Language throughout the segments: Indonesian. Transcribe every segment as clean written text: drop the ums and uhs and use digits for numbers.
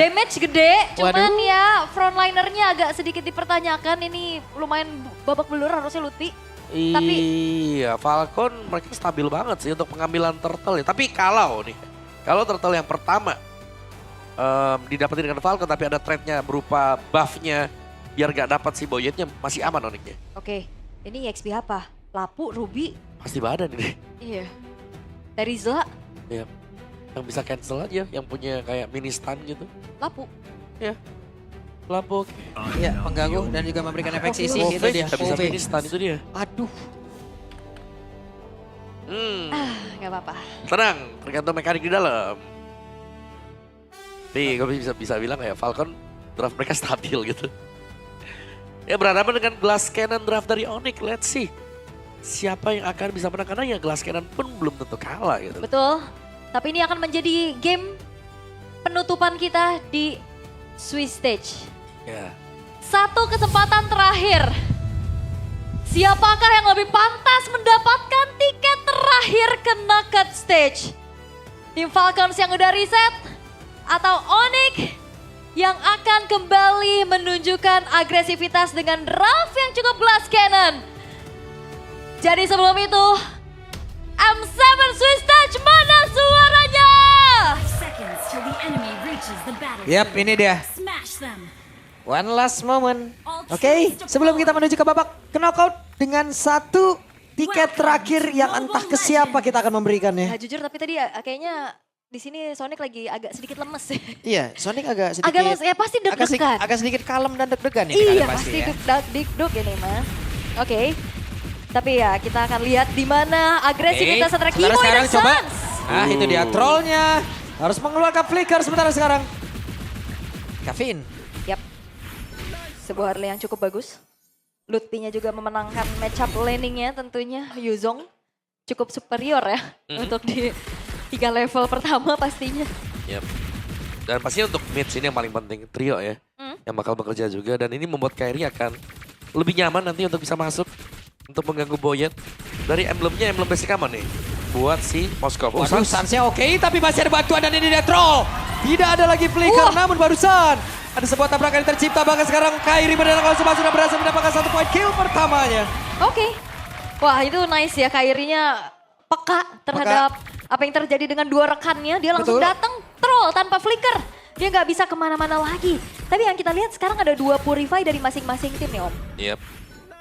Damage gede, cuman Waduh. ya frontlinernya agak sedikit dipertanyakan. Ini lumayan babak belur harusnya Lutfi. Iya, Falcon mereka stabil banget sih untuk pengambilan turtle ya. Tapi kalau turtle yang pertama didapetin dengan Falcon tapi ada threat-nya berupa buff-nya biar gak dapat si Boyetnya masih aman Onyxnya. Oke, ini XP apa? Lapu, Ruby, Pasti badan ini. iya. Terizla, Iya. Yang bisa cancel aja, yang punya kayak mini stun gitu. Lapu. Lapok. Iya, pengganggu dan juga memberikan efek sisi. Itu dia. Gak bisa OV. mini stun itu dia. Aduh. Gak apa-apa. Tenang, tergantung mekanik di dalam. Nih, gue bisa bilang ya Falcon draft mereka stabil gitu. Ya berhadapan dengan Glass Cannon draft dari Onyx, let's see. Siapa yang akan bisa menang, karena ya Glass Cannon pun belum tentu kalah gitu. Betul. Tapi ini akan menjadi game penutupan kita di Swiss Stage. Ya. Satu kesempatan terakhir. Siapakah yang lebih pantas mendapatkan tiket terakhir ke Knockout Stage? Tim Falcons yang udah reset atau Onyx yang akan kembali menunjukkan agresivitas dengan draft yang cukup Glass Cannon. Jadi sebelum itu, M7 Swiss Stage mana suaranya? Seconds till the enemy reaches the battlefield. Yap, ini dia. Smash them. One last moment. Oke, sebelum kita menuju ke babak knockout dengan satu tiket terakhir yang entah ke siapa kita akan memberikannya. Nah, jujur tapi tadi kayaknya di sini Sonic lagi agak sedikit lemes. Iya, Sonic agak sedikit. Agak lemes, ya pasti deg-degan. agak sedikit kalem dan deg-degan ya. Iya, kalian pasti ya. deg-deg ini mah. Oke. Tapi ya kita akan lihat di mana agresivitas antara sementara Kimoy sekarang dan coba. Sans. Nah, itu dia trollnya. Harus mengeluarkan flicker sementara sekarang. Kevin. Yap. Sebuah early yang cukup bagus. Lutfi-nya juga memenangkan matchup laningnya tentunya. Yuzong cukup superior ya untuk di 3 level pertama pastinya. Yep. Dan pastinya untuk mid sini yang paling penting, trio ya. Yang bakal bekerja juga, dan ini membuat Kairi akan lebih nyaman nanti untuk bisa masuk untuk mengganggu Boyet. Dari emblemnya, emblem basic aman nih buat si Moskov. Oh, Waduh, Sans. Sansnya oke, tapi masih ada bantuan dan ini dia troll. Tidak ada lagi flicker, namun barusan ada sebuah tabrakan yang tercipta. Bahkan sekarang Kairi berdarah langsung sudah berhasil mendapatkan 1 poin kill pertamanya. Oke. Wah itu nice ya, Kairinya peka terhadap apa yang terjadi dengan dua rekannya. Dia langsung Betul. datang troll tanpa flicker. Dia nggak bisa kemana-mana lagi. Tapi yang kita lihat sekarang ada 2 purify dari masing-masing tim ya Om. Yep.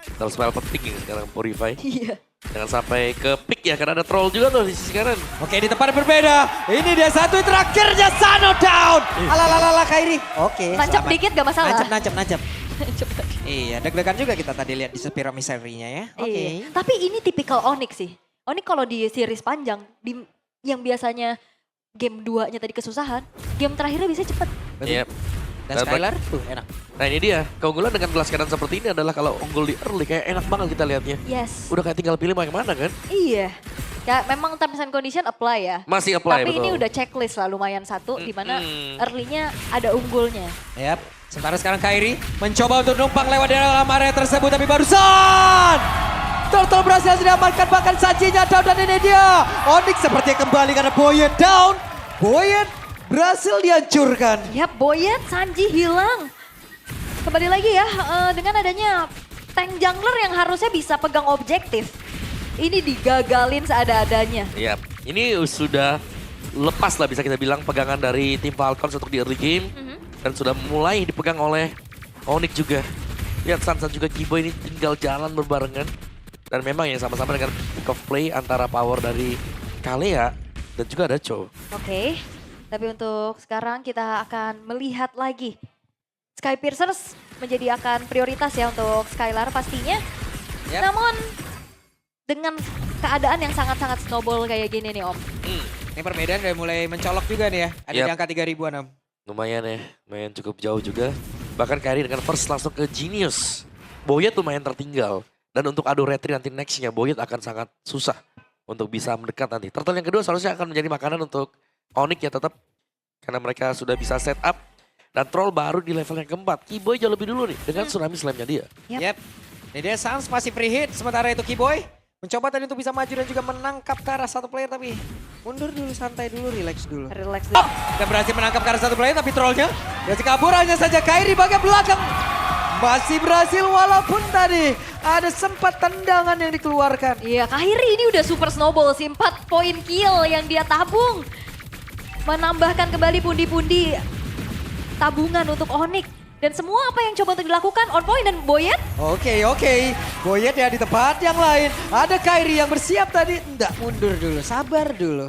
Terus spell penting ya sekarang Purify. Iya. Jangan sampai ke pick ya, karena ada troll juga tuh di sisi kanan. Oke, di tempat yang berbeda. Ini dia satu terakhirnya Sano down. Alalala Kairi. Oke, Nancep selamat. dikit gak masalah. Nancep. Coba. Iya, deg-degan juga kita tadi lihat di Sepiro Misery-nya ya. Oke. Iya. Tapi ini tipikal Onyx sih. Onyx kalau di series panjang, yang biasanya game 2-nya tadi kesusahan, game terakhirnya bisa cepet. Yep. Dan Skylar tuh enak. Nah ini dia, keunggulan dengan Glass Cannon seperti ini adalah kalau unggul di early kayak enak banget kita lihatnya. Yes. Udah kayak tinggal pilih mau yang mana kan? Iya. Ya memang terms and condition apply ya. Masih apply, Tapi betul. ini udah checklist lah lumayan satu di mana early-nya ada unggulnya. Yap. Sementara sekarang Kairi mencoba untuk numpang lewat di dalam area tersebut, tapi barusan Turtle berhasil diamankan, bahkan Sanjinya down, dan ini dia Onyx seperti kembali karena Boyet down. Boyet berhasil dihancurkan. Yap, Boyet, Sanji hilang. Kembali lagi ya, dengan adanya tank jungler yang harusnya bisa pegang objektif. Ini digagalin seada-adanya. Iya, ini sudah lepas lah bisa kita bilang pegangan dari tim Falcons untuk di early game. Dan sudah mulai dipegang oleh Onyx juga. Lihat Sansa juga Kibo ini tinggal jalan berbarengan. Dan memang ya sama-sama dengan pick of play antara power dari Kalea dan juga ada Cho. Oke, tapi untuk sekarang kita akan melihat lagi. Sky Piercers menjadi akan prioritas ya untuk Skylar pastinya. Yap. Namun dengan keadaan yang sangat-sangat snowball kayak gini nih Om. Ini perbedaan udah mulai mencolok juga nih ya. Ada Yap. di angka 3000-an Om. Lumayan ya, lumayan cukup jauh juga. Bahkan Kairi dengan first langsung ke Genius. Boyet lumayan tertinggal. Dan untuk adu retry nanti nextnya, Boyet akan sangat susah untuk bisa mendekat nanti. Turtle yang kedua seharusnya akan menjadi makanan untuk Onyx ya tetap. Karena mereka sudah bisa set up. Dan Troll baru di level yang keempat. Kiboy jauh lebih dulu nih dengan Tsunami Slam-nya dia. Yap. Yap. Ini dia Sans masih free hit, sementara itu Kiboy Mencoba tadi untuk bisa maju dan juga menangkap ke arah satu player tapi mundur dulu, santai dulu, relax dulu. Relax dulu. Dan berhasil menangkap ke arah satu player tapi trollnya berhasil kabur, hanya saja Kairi bagian belakang. Masih berhasil walaupun tadi ada sempat tendangan yang dikeluarkan. Iya, Kairi ini udah super snowball sih. 4 poin kill yang dia tabung. Menambahkan kembali pundi-pundi tabungan untuk Onyx. Dan semua apa yang coba untuk dilakukan on point dan Boyet. Oke. Boyet ya di tempat yang lain. Ada Kairi yang bersiap tadi. Enggak, mundur dulu, sabar dulu.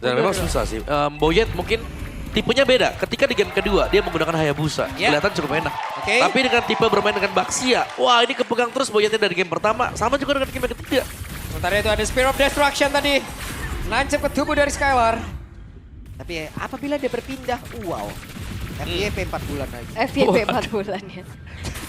Dan memang susah sih. Boyet mungkin tipenya beda. Ketika di game kedua dia menggunakan Hayabusa. Ya. Kelihatan cukup enak. Oke. Tapi dengan tipe bermain dengan Baxia. Wah ini kepegang terus Boyetnya dari game pertama. Sama juga dengan game yang ketiga. Sementara itu ada Spear of Destruction tadi. Nancep ke tubuh dari Skylar. Tapi apabila dia berpindah, wow. FYP 4 bulan lagi. FYP 4 bulan ya.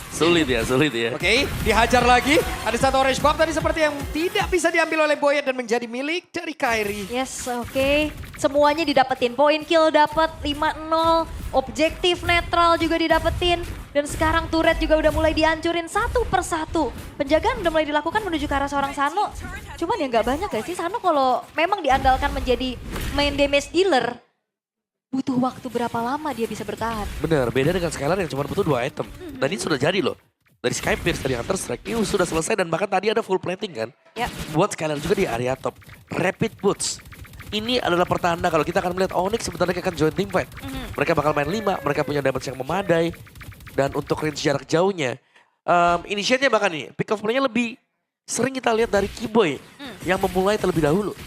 Sulit ya. Oke, dihajar lagi. Ada satu orange bomb tadi seperti yang tidak bisa diambil oleh Boyet dan menjadi milik dari Kairi. Yes, oke. Semuanya didapetin. Poin kill dapat 5-0. Objektif netral juga didapetin. Dan sekarang turret juga udah mulai dihancurin satu persatu. Penjagaan udah mulai dilakukan menuju ke arah seorang Sano. Cuman ya nggak banyak ya sih Sano kalau memang diandalkan menjadi main damage dealer. Butuh waktu berapa lama dia bisa bertahan. Bener, beda dengan Skylar yang cuma butuh 2 item. Dan ini sudah jadi loh. Dari Sky Pierce, dari Hunter Strike, ini sudah selesai dan bahkan tadi ada full plating kan. Ya. Buat Skylar juga di area top. Rapid Boots. Ini adalah pertanda kalau kita akan melihat Onyx sebentar lagi akan join team fight. Mereka bakal main 5, mereka punya damage yang memadai. Dan untuk range jarak jauhnya, initiate-nya bahkan nih, pick off play-nya lebih sering kita lihat dari Keyboy yang memulai terlebih dahulu.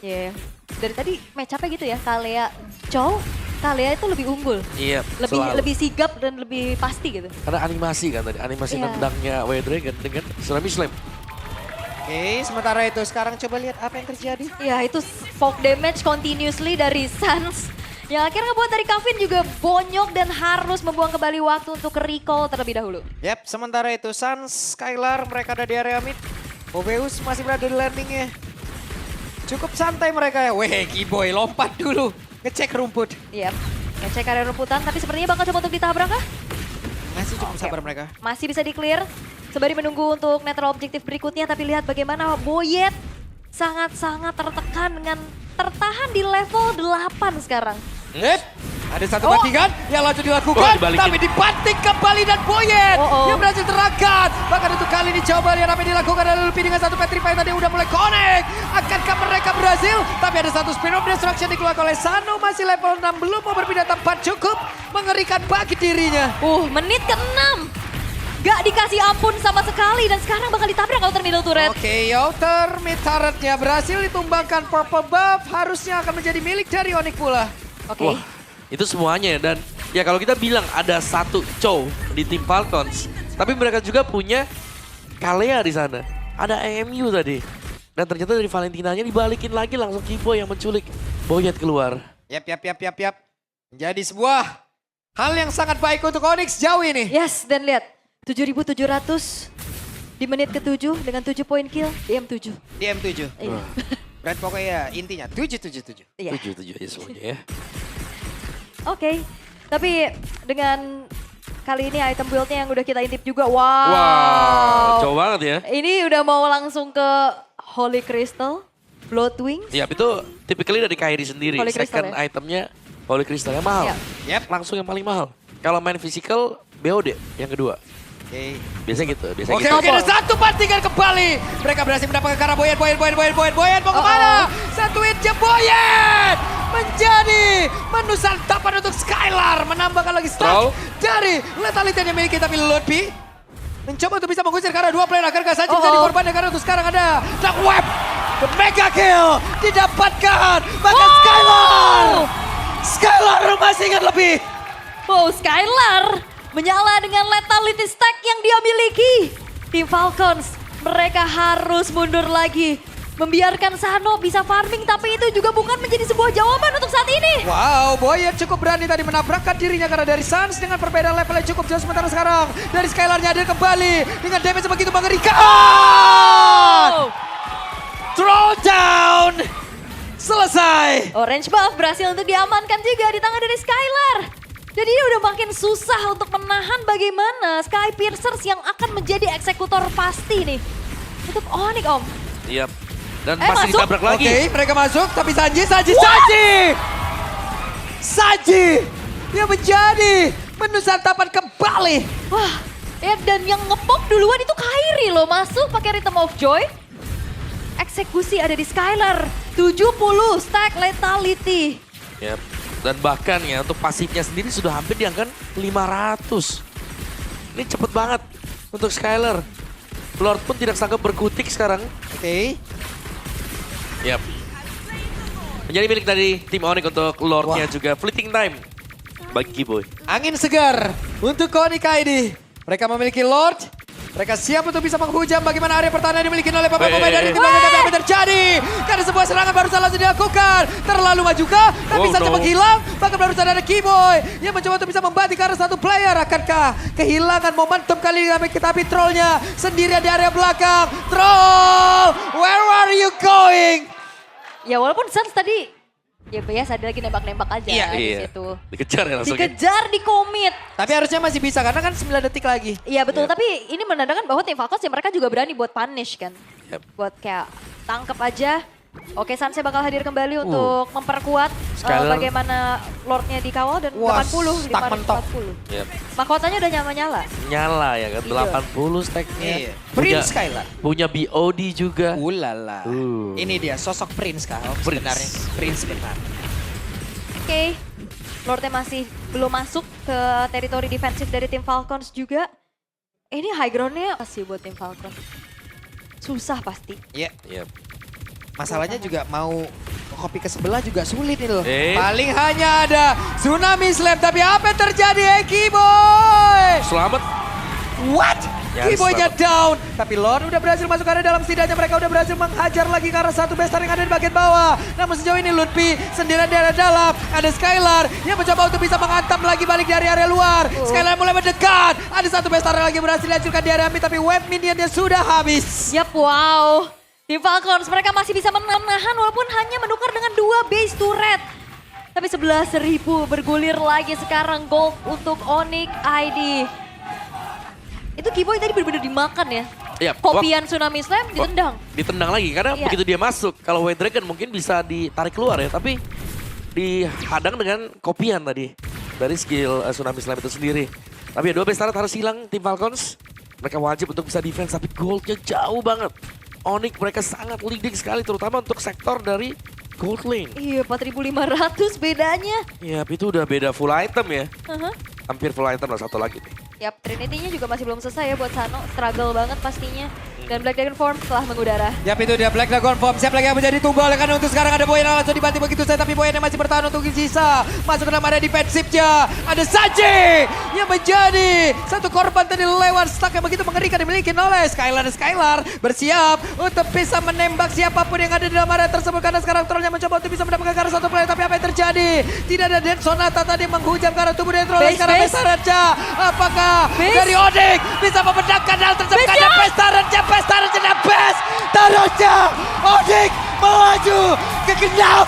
Ya, dari tadi match up-nya gitu ya, Kalea itu lebih unggul. Iya, Lebih sigap dan lebih pasti gitu. Karena animasi kan tadi, animasi Iya. nendangnya White Dragon dengan Tsunami Slam. Oke, sementara itu sekarang coba lihat apa yang terjadi. Ya itu fog damage continuously dari Sans. Yang akhirnya buat dari Kavin juga bonyok dan harus membuang kembali waktu untuk ke recall terlebih dahulu. Yap, sementara itu Sans, Skylar, mereka ada di area mid. Oveus masih berada di landingnya. Cukup santai mereka ya. Weh, Keyboy lompat dulu. Ngecek rumput. Iya, ngecek area rumputan tapi sepertinya bakal coba untuk ditabrak kah? Masih cukup sabar mereka. Masih bisa di-clear. Sembari menunggu untuk netral objektif berikutnya tapi lihat bagaimana Boyet sangat-sangat tertekan dengan tertahan di level 8 sekarang. Ada satu bantingan yang lanjut dilakukan, dibalikin. tapi dibanting kembali dan Boyet yang berhasil terangkat. Bahkan untuk kali ini coba lihat apa yang dilakukan oleh Luffy dengan satu petrify tadi udah mulai connect. Akankah mereka berhasil? Tapi ada satu Spear of Destruction dikeluarkan oleh Sano, masih level 6, belum mau berpindah tempat, cukup mengerikan bagi dirinya. Menit ke-6. Gak dikasih ampun sama sekali dan sekarang bakal ditabrak outer middle turret. Oke, outer mid turretnya berhasil ditumbangkan, purple buff harusnya akan menjadi milik dari Onyx pula. Oke. Wah, itu semuanya dan ya kalau kita bilang ada satu Chow di tim Falcons, tapi mereka juga punya Kalea di sana. Ada AMU tadi. Dan ternyata dari Valentinanya dibalikin lagi langsung Keyboy yang menculik Boyet keluar. Yap. Menjadi sebuah hal yang sangat baik untuk Onyx jauh ini. Yes, dan lihat 7.700 di menit ke-7 dengan 7 poin kill di M7. Di M7. Iya. Berarti pokoknya intinya 777. Iya. 7-7 aja semuanya ya. Oke, tapi dengan kali ini item build-nya yang udah kita intip juga, wow. Jauh banget ya. Ini udah mau langsung ke Holy Crystal, Blood Wings. Ya itu typically dari Kairi sendiri. Holy Crystal Second ya? itemnya Holy Crystal yang mahal. Iya. Langsung yang paling mahal. Kalau main physical, BOD yang kedua. Oke. Biasanya gitu. Oke, ada satu bantingan kembali. Mereka berhasil mendapatkan ke arah Boyet mau kemana? Satu hitnya Boyet menjadi menu santapan untuk Skylar. Menambahkan lagi stats dari lethality yang dimiliki, tapi Ludwig mencoba untuk bisa mengusir karena 2 player agar saja jadi korban karena untuk sekarang ada Dark Web. The mega kill didapatkan. Bahkan Skylar masih ingat lebih. Wow, Skylar menyala dengan lethality stack yang dia miliki. Tim Falcons, mereka harus mundur lagi. Membiarkan Sano bisa farming, tapi itu juga bukan menjadi sebuah jawaban untuk saat ini. Wow, Boyet cukup berani tadi menabrakkan dirinya karena dari Sans dengan perbedaan level yang cukup jauh. Sementara sekarang dari Skylarnya hadir kembali dengan damage begitu mengerikan. Throw down. Selesai. Orange buff berhasil untuk diamankan juga di tangan dari Skylar. Jadi dia udah makin susah untuk menahan bagaimana Sky Piercers yang akan menjadi eksekutor pasti nih. Untuk Onyx, Om. Iya. Dan masih masuk. ditabrak lagi. Oke, mereka masuk, tapi Sanji yang menjadi menu santapan kembali. Wah, ya dan yang ngepop duluan itu Kairi loh, masuk pakai Rhythm of Joy. Eksekusi ada di Skylar, 70 stack lethality. Yap. Dan bahkan ya untuk pasifnya sendiri sudah hampir di angka 500. Ini cepet banget untuk Skylar. Lord pun tidak sanggup berkutik sekarang. Oke. Yap. Menjadi milik dari tim Onyx untuk Lordnya Wah. juga. Fleeting time bagi Kiboy. Angin segar untuk Onyx ID. Mereka memiliki Lord. Mereka siap untuk bisa menghujam bagaimana area pertahanan dimiliki oleh pemain dari tim belakang. Tapi apa yang terjadi? Karena sebuah serangan baru saja dilakukan. Terlalu maju kah? Tapi Oh, saja no. menghilang. Bahkan baru saja ada Kiboy yang mencoba untuk bisa membanting ke arah satu player. Akankah kehilangan momentum kali ini? Tapi trollnya sendirian di area belakang. Troll, where are you going? Ya walaupun Suns tadi ya biasa dia lagi nembak-nembak aja di situ. Dikejar ya langsung. Dikejar, di komit. Tapi harusnya masih bisa karena kan 9 detik lagi. Iya betul, Yap. tapi ini menandakan bahwa tim Falcons ya mereka juga berani buat punish kan. Yap. Buat kayak tangkap aja. Oke, Sanse bakal hadir kembali untuk memperkuat Skylar. bagaimana Lordnya dikawal dan Wah, 80, stuck mentok. 540. Yap. Mahkotanya udah nyala-nyala. Nyala ya kan, Iya. 80 stacknya. Iya. Prince Skylar. Punya BOD juga. Ulala. Ini dia sosok Prince kah? Prince. Sebenarnya Prince benar. Oke, Lordnya masih belum masuk ke teritori defensif dari tim Falcons juga. Ini high ground-nya pasti buat tim Falcons. Susah pasti. Iya. Yap. Masalahnya juga mau kopi ke sebelah juga sulit nih loh. Eh. Paling hanya ada Tsunami Slam. Tapi apa yang terjadi Eki Boy? Selamat. What? Nyaris Kiboy-nya selamat. down. Tapi Lord udah berhasil masuk ke area dalam, setidaknya mereka udah berhasil menghajar lagi ke arah satu besar yang ada di bagian bawah. Namun sejauh ini Lutfi sendirian di area dalam. Ada Skylar yang mencoba untuk bisa menghantam lagi balik dari area luar. Skylar mulai mendekat. Ada satu besar yang lagi berhasil dihancurkan di area mid, tapi wave minionnya sudah habis. Yap, wow. Tim Falcons mereka masih bisa menahan walaupun hanya menukar dengan 2 base turret. Tapi 11.000 bergulir lagi sekarang gold untuk Onyx ID. Itu Kiboy tadi benar-benar dimakan ya. Iya, Kopian Tsunami Slam ditendang. Ditendang lagi karena Iya. begitu dia masuk. Kalau White Dragon mungkin bisa ditarik keluar ya. Tapi dihadang dengan kopian tadi. Dari skill Tsunami Slam itu sendiri. Tapi ya 2 base turret harus hilang tim Falcons. Mereka wajib untuk bisa defense tapi goldnya jauh banget. Onyx mereka sangat leading sekali terutama untuk sektor dari gold lane. Iya, 4.500 bedanya. Ya itu udah beda full item ya. Aha. Hampir full item lah satu lagi nih. Yap, Trinity-nya juga masih belum selesai ya buat Sano. Struggle banget pastinya. Dan Black Dragon Form telah mengudara. Yap, itu dia Black Dragon Form. Siap lagi yang menjadi tumbal. Karena untuk sekarang ada Boyan yang langsung dibanting begitu saja. Tapi Boyan yang masih bertahan untuk sisa. Masuk ke dalam area defensifnya. Ada Sanji yang menjadi satu korban tadi lewat stuck yang begitu mengerikan dimiliki oleh Skylar. Skylar bersiap untuk bisa menembak siapapun yang ada di dalam area tersebut. Karena sekarang trollnya mencoba untuk bisa mendapatkan ke arah satu player. Tapi apa yang terjadi? Tidak ada Dead Sonata tadi menghujam ke arah tubuh dari troll. Base, Sekarang base. Pestaranja. Apakah Base. dari Onyx bisa membedakan hal tersebut? Base, Karena ya. Pestaranja dan Best. Terusnya Onyx melaju ke genap